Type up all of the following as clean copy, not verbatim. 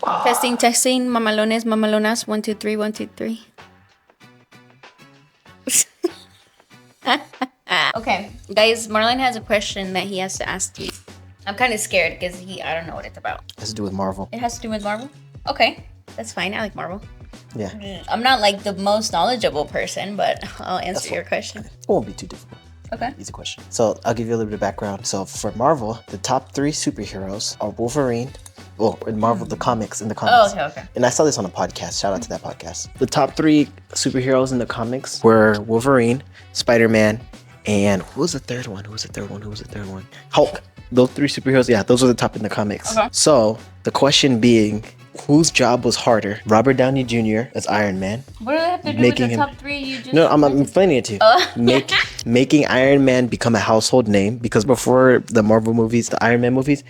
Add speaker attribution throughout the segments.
Speaker 1: Testing, mamalones, mamalonas, 1, 2, 3, 1, 2, 3. Okay, guys, Marlon has a question that he has to ask you. I'm kind of scared because I don't know what it's about.
Speaker 2: It has to do with Marvel.
Speaker 1: It has to do with Marvel? Okay, that's fine. I like Marvel.
Speaker 2: Yeah.
Speaker 1: I'm not like the most knowledgeable person, but I'll answer your question.
Speaker 2: It won't be too difficult.
Speaker 1: Okay.
Speaker 2: Easy question. So I'll give you a little bit of background. So for Marvel, the top 3 superheroes are Wolverine. Well, in Marvel, the comics, in the comics.
Speaker 1: Oh, okay.
Speaker 2: And I saw this on a podcast. Shout out to that podcast. The top 3 superheroes in the comics were Wolverine, Spider-Man, and who was the third one? Hulk. Those 3 superheroes, yeah, those were the top in the comics.
Speaker 1: Okay.
Speaker 2: So the question being, whose job was harder? Robert Downey Jr. as Iron Man.
Speaker 1: What do they have to do
Speaker 2: Making
Speaker 1: with the
Speaker 2: him-
Speaker 1: top 3 you just...
Speaker 2: No, I'm explaining it to you.
Speaker 1: Oh.
Speaker 2: Making Iron Man become a household name, because before the Marvel movies, the Iron Man movies,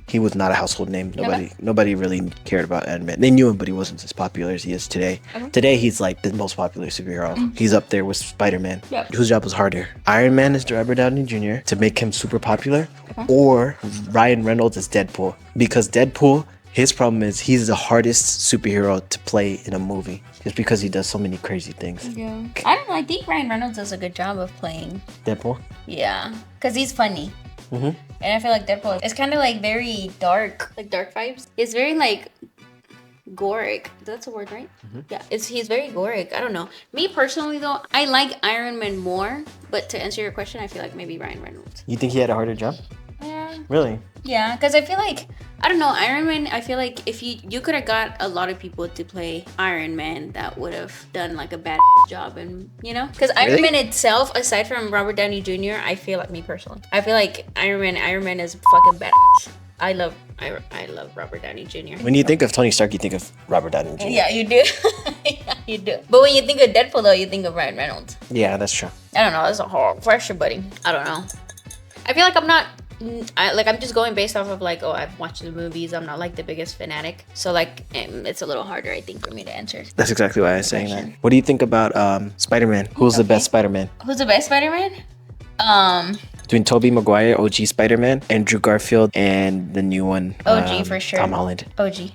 Speaker 2: he was not a household name. Nobody really cared about Iron Man. They knew him, but he wasn't as popular as he is today.
Speaker 1: Okay.
Speaker 2: Today, he's like the most popular superhero. He's up there with Spider-Man.
Speaker 1: Yep.
Speaker 2: Whose job was harder? Iron Man as Robert Downey Jr. to make him super popular, or Ryan Reynolds as Deadpool? Because Deadpool, his problem is he's the hardest superhero to play in a movie, just because he does so many crazy things.
Speaker 1: Yeah. I don't know. I think Ryan Reynolds does a good job of playing.
Speaker 2: Deadpool?
Speaker 1: Yeah. Because he's funny.
Speaker 2: Mm-hmm.
Speaker 1: And I feel like Deadpool is kind of like very dark. Like dark vibes. It's very like goric. That's a word, right?
Speaker 2: Mm-hmm.
Speaker 1: Yeah. He's very goric. I don't know. Me personally though, I like Iron Man more. But to answer your question, I feel like maybe Ryan Reynolds.
Speaker 2: You think he had a harder job?
Speaker 1: Yeah.
Speaker 2: Really?
Speaker 1: Yeah, because I feel like, I don't know, Iron Man, I feel like if you could have got a lot of people to play Iron Man that would have done like a bad job, and you know? Because Iron
Speaker 2: Really?
Speaker 1: Man itself, aside from Robert Downey Jr., I feel like, me personally, I feel like Iron Man is fucking badass. I love Robert Downey Jr.
Speaker 2: When you think of Tony Stark, you think of Robert Downey Jr.
Speaker 1: Yeah, you do. Yeah, you do. But when you think of Deadpool though, you think of Ryan Reynolds.
Speaker 2: Yeah, that's true.
Speaker 1: I don't know, that's a hard question, buddy. I don't know. I feel like I'm just going based off of like, oh, I've watched the movies. I'm not like the biggest fanatic. So like, it's a little harder, I think, for me to answer.
Speaker 2: That's exactly why I was saying that. What do you think about Spider-Man? Who's the best Spider-Man?
Speaker 1: Who's the best Spider-Man?
Speaker 2: Between Tobey Maguire, OG Spider-Man, Andrew Garfield, and the new one,
Speaker 1: OG for sure.
Speaker 2: Tom Holland.
Speaker 1: OG.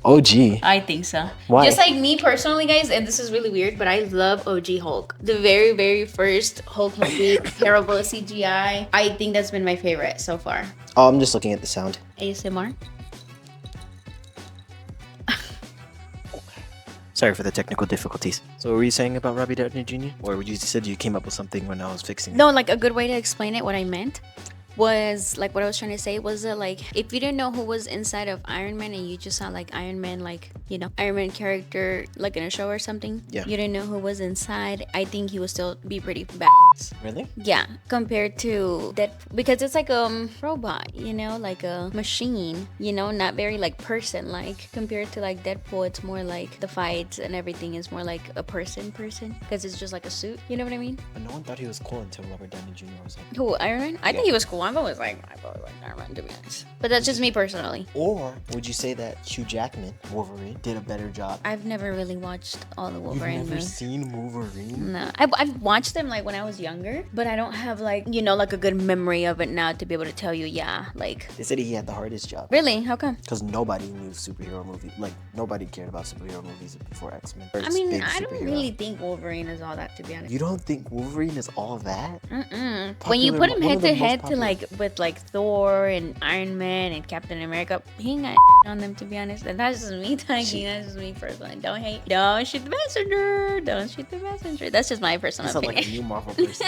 Speaker 2: OG?
Speaker 1: I think so.
Speaker 2: Why?
Speaker 1: Just like me personally, guys, and this is really weird, but I love OG Hulk. The very, very first Hulk movie, terrible CGI. I think that's been my favorite so far.
Speaker 2: Oh, I'm just looking at the sound.
Speaker 1: ASMR.
Speaker 2: Sorry for the technical difficulties. So what were you saying about Robbie Downey Jr.? Or you said you came up with something when I was fixing it?
Speaker 1: No, like a good way to explain it, what I meant was like, what I was trying to say was that like, if you didn't know who was inside of Iron Man and you just saw like Iron Man, like, you know, Iron Man character like in a show or something,
Speaker 2: Yeah.
Speaker 1: you didn't know who was inside, I think he would still be pretty badass.
Speaker 2: Really?
Speaker 1: Yeah, compared to that, because it's like a robot, you know, like a machine, you know, not very like person like. Compared to like Deadpool, it's more like the fights and everything is more like a person because it's just like a suit, you know what I mean?
Speaker 2: But no one thought he was cool until Robert Downey Jr. was like...
Speaker 1: Who, Iron Man? I think he was cool. I've always liked Iron Man, to be honest. But that's just me personally.
Speaker 2: Or would you say that Hugh Jackman, Wolverine, did a better job?
Speaker 1: I've never really watched all the Wolverine
Speaker 2: You've never
Speaker 1: movies.
Speaker 2: seen Wolverine?
Speaker 1: No, I've watched them like when I was younger, but I don't have like, you know, like a good memory of it now to be able to tell you, yeah, like.
Speaker 2: They said he had the hardest job.
Speaker 1: Really? How come?
Speaker 2: Because nobody knew superhero movies. Like, nobody cared about superhero movies before X-Men.
Speaker 1: I mean, I don't really think Wolverine is all that, to be honest.
Speaker 2: You don't think Wolverine is all that?
Speaker 1: Mm-mm. When you put him
Speaker 2: One
Speaker 1: head
Speaker 2: of the
Speaker 1: to
Speaker 2: most
Speaker 1: head to
Speaker 2: popular.
Speaker 1: like with like Thor and Iron Man and Captain America, he ain't got on them, to be honest. And that's just me talking. That's just me personally. Don't hate. Don't shoot the messenger. Don't shoot the messenger. That's just my personal
Speaker 2: You sound
Speaker 1: opinion.
Speaker 2: like a new Marvel person.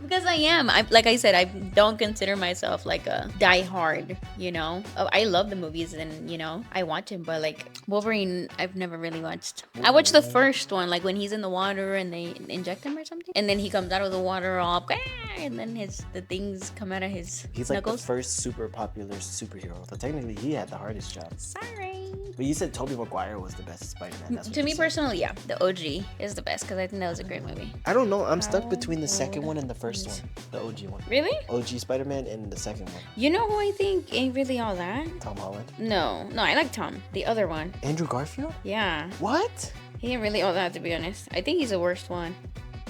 Speaker 1: Because I am. Like I said, I don't consider myself like a die-hard, you know. I love the movies and, you know, I watch them. But like Wolverine, I've never really watched. I watched the first one, like when he's in the water and they inject him or something. And then he comes out of the water all, and then the things come out of his
Speaker 2: He's like
Speaker 1: knuckles.
Speaker 2: the first super popular superhero. So technically, he had the hardest job.
Speaker 1: Sorry.
Speaker 2: But you said Tobey Maguire was the best Spider-Man. That's what
Speaker 1: To
Speaker 2: you
Speaker 1: me
Speaker 2: said.
Speaker 1: personally, yeah, the OG is the best because I think that was a great movie.
Speaker 2: I don't know. I'm stuck between the second one and the first one. The OG one.
Speaker 1: Really?
Speaker 2: OG Spider-Man and the second one.
Speaker 1: You know who I think ain't really all that?
Speaker 2: Tom Holland.
Speaker 1: No, I like Tom. The other one.
Speaker 2: Andrew Garfield?
Speaker 1: Yeah.
Speaker 2: What?
Speaker 1: He ain't really all that, to be honest. I think he's the worst one.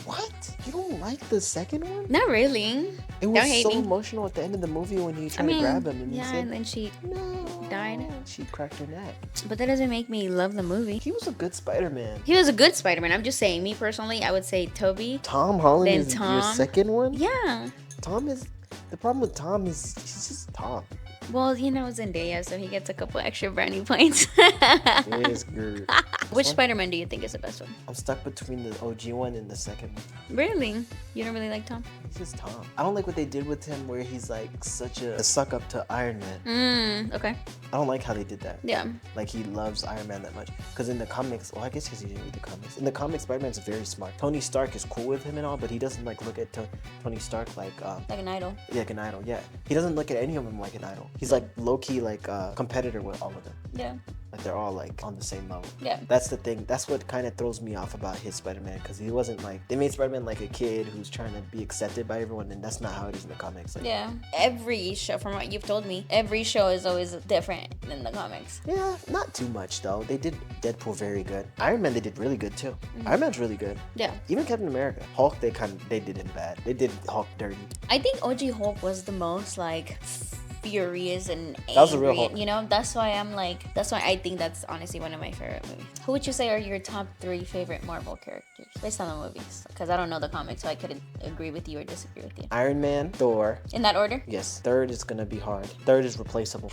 Speaker 2: What? You don't like the second one?
Speaker 1: Not really.
Speaker 2: It was
Speaker 1: Don't hate
Speaker 2: so
Speaker 1: me.
Speaker 2: emotional at the end of the movie when he
Speaker 1: I
Speaker 2: tried
Speaker 1: mean,
Speaker 2: to grab him and he
Speaker 1: yeah,
Speaker 2: said,
Speaker 1: and then she
Speaker 2: no.
Speaker 1: died.
Speaker 2: She cracked her neck.
Speaker 1: But that doesn't make me love the movie.
Speaker 2: He was a good Spider-Man.
Speaker 1: He was a good Spider-Man. I'm just saying, me personally, I would say Toby.
Speaker 2: Tom Holland
Speaker 1: Then
Speaker 2: is your
Speaker 1: Tom.
Speaker 2: second one?
Speaker 1: Yeah.
Speaker 2: Tom is... The problem with Tom is he's just Tom.
Speaker 1: Well, you know, Zendaya, so he gets a couple extra brownie points.
Speaker 2: Yes, good.
Speaker 1: Which Spider-Man do you think is the best one?
Speaker 2: I'm stuck between the OG one and the second one.
Speaker 1: Really? You don't really like Tom?
Speaker 2: He's just Tom. I don't like what they did with him where he's like such a suck up to Iron Man.
Speaker 1: Okay.
Speaker 2: I don't like how they did that.
Speaker 1: Yeah.
Speaker 2: Like he loves Iron Man that much. Because in the comics, well, I guess because he didn't read the comics. In the comics, Spider-Man's very smart. Tony Stark is cool with him and all, but he doesn't like look at Tony Stark like
Speaker 1: Like an idol.
Speaker 2: like an idol. Yeah, he doesn't look at any of them like an idol. He's like low key like a competitor with all of them.
Speaker 1: Yeah.
Speaker 2: Like they're all like on the same level.
Speaker 1: Yeah.
Speaker 2: That's the thing. That's what kind of throws me off about his Spider-Man, because he wasn't like, they made Spider-Man like a kid who's trying to be accepted by everyone, and that's not how it is in the comics. Like,
Speaker 1: Yeah. Every show, from what you've told me, every show is always different than the comics.
Speaker 2: yeah, not too much though. They did Deadpool very good. Iron Man they did really good too. Iron Man's really good.
Speaker 1: Yeah.
Speaker 2: Even Captain America, Hulk they did him bad. They did Hulk dirty.
Speaker 1: I think OG Hulk was the most like furious and angry.
Speaker 2: That was the real Hulk.
Speaker 1: You know, that's why I think that's honestly one of my favorite movies. Who would you say are your top 3 favorite Marvel characters based on the movies? Because I don't know the comics, so I couldn't agree with you or disagree with you.
Speaker 2: Iron Man, Thor.
Speaker 1: In that order?
Speaker 2: Yes. Third is gonna be hard. Third is replaceable.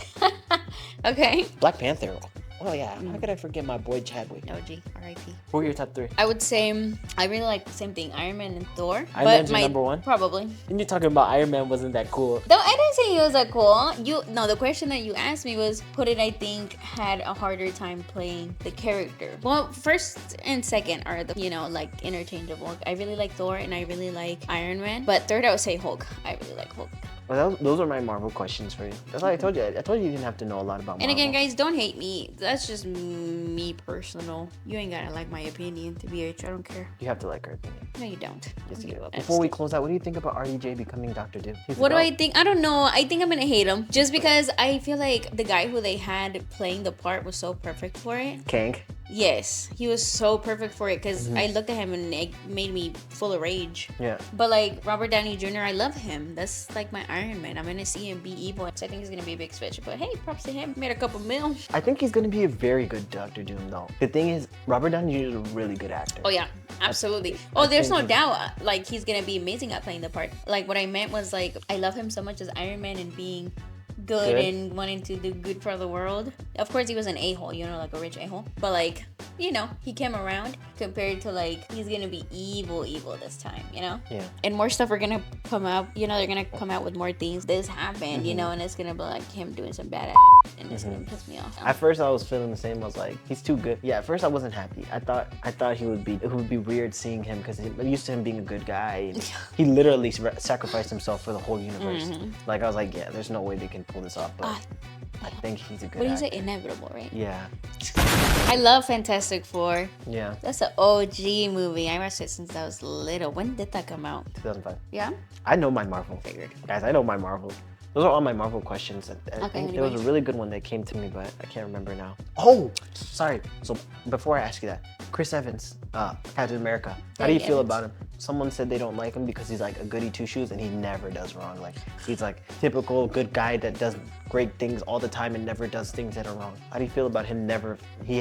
Speaker 1: Okay.
Speaker 2: Black Panther. Oh yeah. How could I forget my boy Chadwick?
Speaker 1: OG, R.I.P.
Speaker 2: Who are your top 3?
Speaker 1: I would say I really like the same thing, Iron Man and Thor.
Speaker 2: Iron Man's your
Speaker 1: my
Speaker 2: number 1?
Speaker 1: Probably.
Speaker 2: And you're talking about Iron Man wasn't that cool.
Speaker 1: No, I didn't say he was that cool. The question that you asked me was who did I think had a harder time playing the character? Well, first and second are the like interchangeable. I really like Thor and I really like Iron Man. But third I would say Hulk. I really like Hulk.
Speaker 2: Well, those are my Marvel questions for you. That's why I told you. I told you didn't have to know a lot about Marvel.
Speaker 1: And again, guys, don't hate me. That's just me personal. You ain't gotta like my opinion, TBH. I don't care.
Speaker 2: You have to like her opinion.
Speaker 1: No, you don't.
Speaker 2: Yes, you
Speaker 1: Okay,
Speaker 2: do.
Speaker 1: well,
Speaker 2: Before we close out, what do you think about RDJ becoming Dr. Doom?
Speaker 1: What do I think? I don't know. I think I'm gonna hate him just because I feel like the guy who they had playing the part was so perfect for it.
Speaker 2: Kang?
Speaker 1: Yes, he was so perfect for it because I looked at him and it made me full of rage.
Speaker 2: Yeah.
Speaker 1: But like Robert Downey Jr., I love him. That's like my Iron Man. I'm gonna see him be evil. So I think he's gonna be a big switch. But hey, props to him. Made a couple mil.
Speaker 2: I think he's going to be a very good Dr. Doom, though. The thing is, Robert Downey Jr. is a really good actor.
Speaker 1: Oh yeah, absolutely. Oh, there's no
Speaker 2: think-
Speaker 1: doubt. Like he's gonna be amazing at playing the part. Like what I meant was like I love him so much as Iron Man and being good and wanting to do good for the world. Of course, he was an a-hole, like a rich a-hole. But like, he came around compared to like he's gonna be evil this time,
Speaker 2: Yeah.
Speaker 1: And more stuff are gonna come out. They're gonna come out with more things. This happened, and it's gonna be like him doing some bad and it's gonna piss me off.
Speaker 2: At first, I was feeling the same. I was like, he's too good. Yeah, at first I wasn't happy. I thought it would be weird seeing him because I'm used to him being a good guy. And he literally sacrificed himself for the whole universe. Like I was like, yeah, there's no way they can pull this off. But I think he's a good
Speaker 1: What do you
Speaker 2: actor.
Speaker 1: say? Inevitable, right?
Speaker 2: Yeah.
Speaker 1: I love Fantastic Four.
Speaker 2: Yeah.
Speaker 1: That's an OG movie. I watched it since I was little. When did that come out?
Speaker 2: 2005.
Speaker 1: Yeah?
Speaker 2: I know my Marvel.
Speaker 1: Figured.
Speaker 2: Guys, I know my Marvel. Those are all my Marvel questions. I
Speaker 1: Okay,
Speaker 2: think there was a
Speaker 1: anyways.
Speaker 2: really good one that came to me, but I can't remember now. Oh, sorry. So before I ask you that, Chris Evans, Captain America. How do you
Speaker 1: Hey,
Speaker 2: feel
Speaker 1: Evans.
Speaker 2: about him? Someone said they don't like him because he's like a goody two shoes and he never does wrong. Like he's like typical good guy that does great things all the time and never does things that are wrong. How do you feel about him? He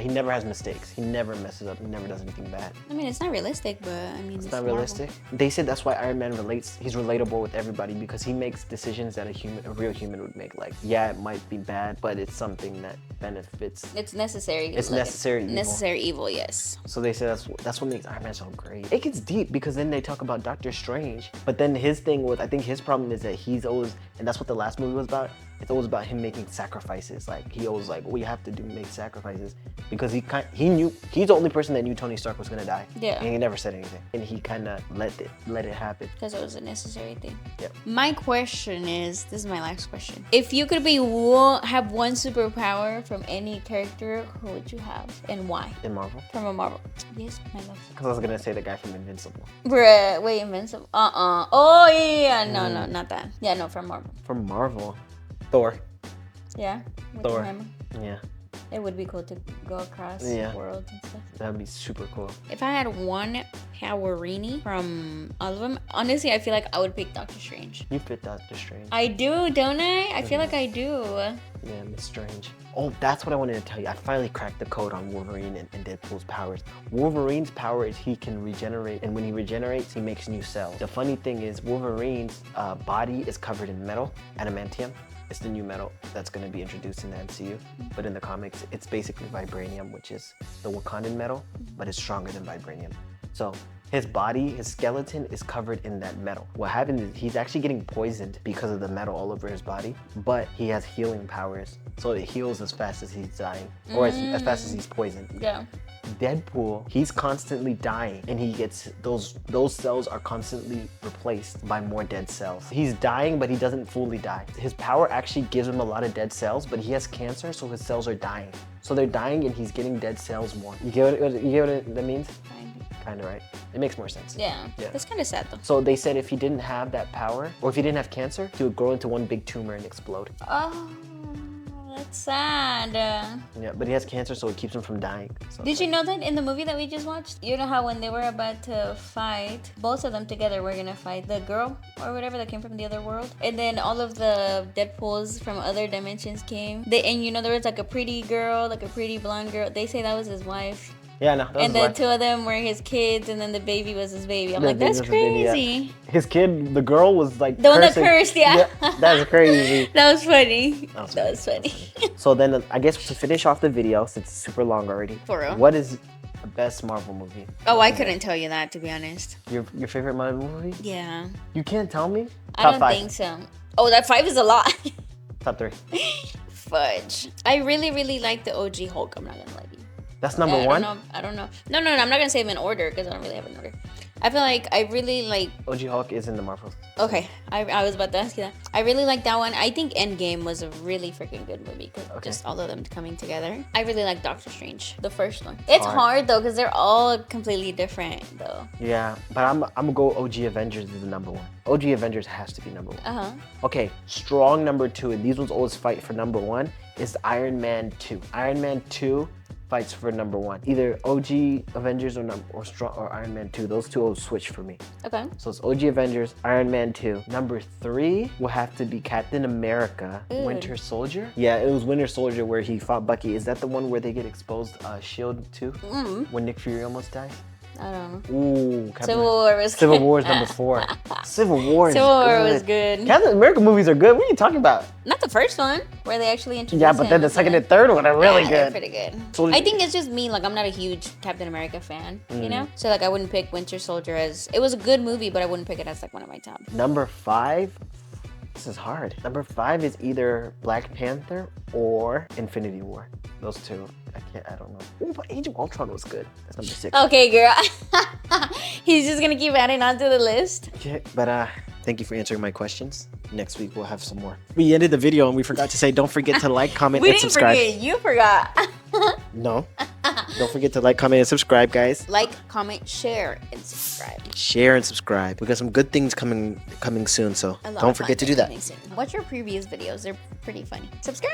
Speaker 2: never has mistakes. He never messes up. He never does anything bad.
Speaker 1: I mean, it's not realistic, but I mean,
Speaker 2: It's not
Speaker 1: Marvel.
Speaker 2: realistic. They said that's why Iron Man he's relatable with everybody because he makes decisions that a real human would make. Like, yeah, it might be bad, but it's something that benefits.
Speaker 1: It's necessary.
Speaker 2: It's necessary evil.
Speaker 1: Necessary evil, yes.
Speaker 2: So they say that's what makes Iron Man so great. It gets deep because then they talk about Doctor Strange, but then his thing was, I think his problem is that he's always, and that's what the last movie was about. It's always about him making sacrifices. Like he always like, we have to make sacrifices because he's the only person that knew Tony Stark was gonna die.
Speaker 1: Yeah.
Speaker 2: And he never said anything, and he kind of let it happen.
Speaker 1: Because it was a necessary thing.
Speaker 2: Yep.
Speaker 1: My question is, this is my last question. If you could have one superpower from any character, who would you have and why?
Speaker 2: In Marvel,
Speaker 1: From a Marvel. Yes, my love.
Speaker 2: because I was gonna say the guy from Invincible.
Speaker 1: Bruh, wait, Invincible. Oh, yeah. No, not that. Yeah, no, from Marvel.
Speaker 2: From Marvel, Thor.
Speaker 1: Yeah? With
Speaker 2: Thor.
Speaker 1: the hammer.
Speaker 2: Yeah.
Speaker 1: It would be cool to go across
Speaker 2: Yeah.
Speaker 1: worlds and stuff.
Speaker 2: That'd be super cool.
Speaker 1: If I had one Powerini from all of them, honestly, I feel like I would pick Doctor Strange.
Speaker 2: You fit Doctor Strange.
Speaker 1: I do, don't I? I feel like I do.
Speaker 2: Yeah, Miss Strange. Oh, that's what I wanted to tell you. I finally cracked the code on Wolverine and Deadpool's powers. Wolverine's power is he can regenerate, and when he regenerates, he makes new cells. The funny thing is Wolverine's body is covered in metal, adamantium. It's the new metal that's going to be introduced in the MCU. But in the comics, it's basically vibranium, which is the Wakandan metal, but it's stronger than vibranium. So his body, his skeleton is covered in that metal. What happens is he's actually getting poisoned because of the metal all over his body, but he has healing powers. So it heals as fast as he's dying, or as fast as he's poisoned.
Speaker 1: Yeah.
Speaker 2: Deadpool, he's constantly dying, and he gets those cells are constantly replaced by more dead cells. He's dying, but he doesn't fully die. His power actually gives him a lot of dead cells, but he has cancer, so his cells are dying. So they're dying, and he's getting dead cells more. You get what that means? Kind of, right? It makes more sense.
Speaker 1: Yeah.
Speaker 2: Yeah.
Speaker 1: That's kind of sad though.
Speaker 2: So they said if he didn't have that power, or if he didn't have cancer, he would grow into one big tumor and explode.
Speaker 1: Oh, that's sad.
Speaker 2: Yeah, but he has cancer, so it keeps him from dying. So
Speaker 1: Did you know that in the movie that we just watched, you know how when they were about to fight, both of them together were gonna fight the girl or whatever that came from the other world, and then all of the Deadpools from other dimensions came. And you know there was like a pretty girl, like a pretty blonde girl. They say that was his wife.
Speaker 2: Yeah, no.
Speaker 1: And then two of them were his kids, and then the baby was his baby. I'm
Speaker 2: The
Speaker 1: like,
Speaker 2: baby
Speaker 1: that's
Speaker 2: was his baby, yeah.
Speaker 1: crazy.
Speaker 2: His kid, the girl, was like
Speaker 1: The one that
Speaker 2: cursing.
Speaker 1: cursed, yeah.
Speaker 2: That's crazy.
Speaker 1: That was funny.
Speaker 2: That
Speaker 1: was funny.
Speaker 2: So then, I guess to finish off the video, since it's super long already,
Speaker 1: For real?
Speaker 2: what is the best Marvel movie?
Speaker 1: Oh, I couldn't tell you that, to be honest.
Speaker 2: Your favorite Marvel movie?
Speaker 1: Yeah.
Speaker 2: You can't tell me?
Speaker 1: I
Speaker 2: Top
Speaker 1: don't
Speaker 2: five.
Speaker 1: think so. Oh, that 5 is a lot.
Speaker 2: Top 3.
Speaker 1: Fudge. I really, really like the OG Hulk. I'm not gonna lie to you.
Speaker 2: That's number one?
Speaker 1: I don't know. No, I'm not gonna say them in order because I don't really have an order. I feel like I really like.
Speaker 2: OG Hulk is in the Marvel.
Speaker 1: Okay, I was about to ask you that. I really like that one. I think Endgame was a really freaking good movie. 'Cause just all of them coming together. I really like Doctor Strange, the first one. It's hard though because they're all completely different though.
Speaker 2: Yeah, but I'm gonna go OG Avengers is the number one. OG Avengers has to be number one.
Speaker 1: Uh huh.
Speaker 2: Okay, strong number 2, and these ones always fight for number 1, is Iron Man 2. Iron Man 2 fights for number 1. Either OG Avengers or Iron Man 2. Those two will switch for me.
Speaker 1: Okay.
Speaker 2: So it's OG Avengers, Iron Man 2. Number 3 will have to be Captain America, Winter Soldier. Yeah, it was Winter Soldier where he fought Bucky. Is that the one where they get exposed Shield 2? When Nick Fury almost dies?
Speaker 1: I don't know.
Speaker 2: Ooh,
Speaker 1: Civil War was
Speaker 2: Civil War is number 4. Civil War is
Speaker 1: Civil War
Speaker 2: good.
Speaker 1: was good.
Speaker 2: Captain America movies are good. What are you talking about?
Speaker 1: Not the first one where they actually introduced
Speaker 2: Yeah, but then the second and third one are really
Speaker 1: they're
Speaker 2: good.
Speaker 1: pretty good.
Speaker 2: So-
Speaker 1: I think it's just me. Like I'm not a huge Captain America fan, you know. So like I wouldn't pick Winter Soldier as. It was a good movie, but I wouldn't pick it as like one of my top.
Speaker 2: Number 5, this is hard. Number 5 is either Black Panther or Infinity War. Those two. I don't know. Ooh, but Age of Ultron was good. That's number 6.
Speaker 1: Okay, girl. He's just gonna keep adding on to the list.
Speaker 2: Yeah, but thank you for answering my questions. Next week we'll have some more. We ended the video and we forgot to say don't forget to like, comment,
Speaker 1: We
Speaker 2: and
Speaker 1: didn't
Speaker 2: subscribe.
Speaker 1: forget. You forgot.
Speaker 2: No. Don't forget to like, comment, and subscribe, guys.
Speaker 1: Like, comment, share, and subscribe.
Speaker 2: Share and subscribe. We got some good things coming soon, so
Speaker 1: A lot
Speaker 2: don't
Speaker 1: of
Speaker 2: forget to
Speaker 1: fun
Speaker 2: do that.
Speaker 1: things coming soon. Watch our previous videos. They're pretty funny. Subscribe.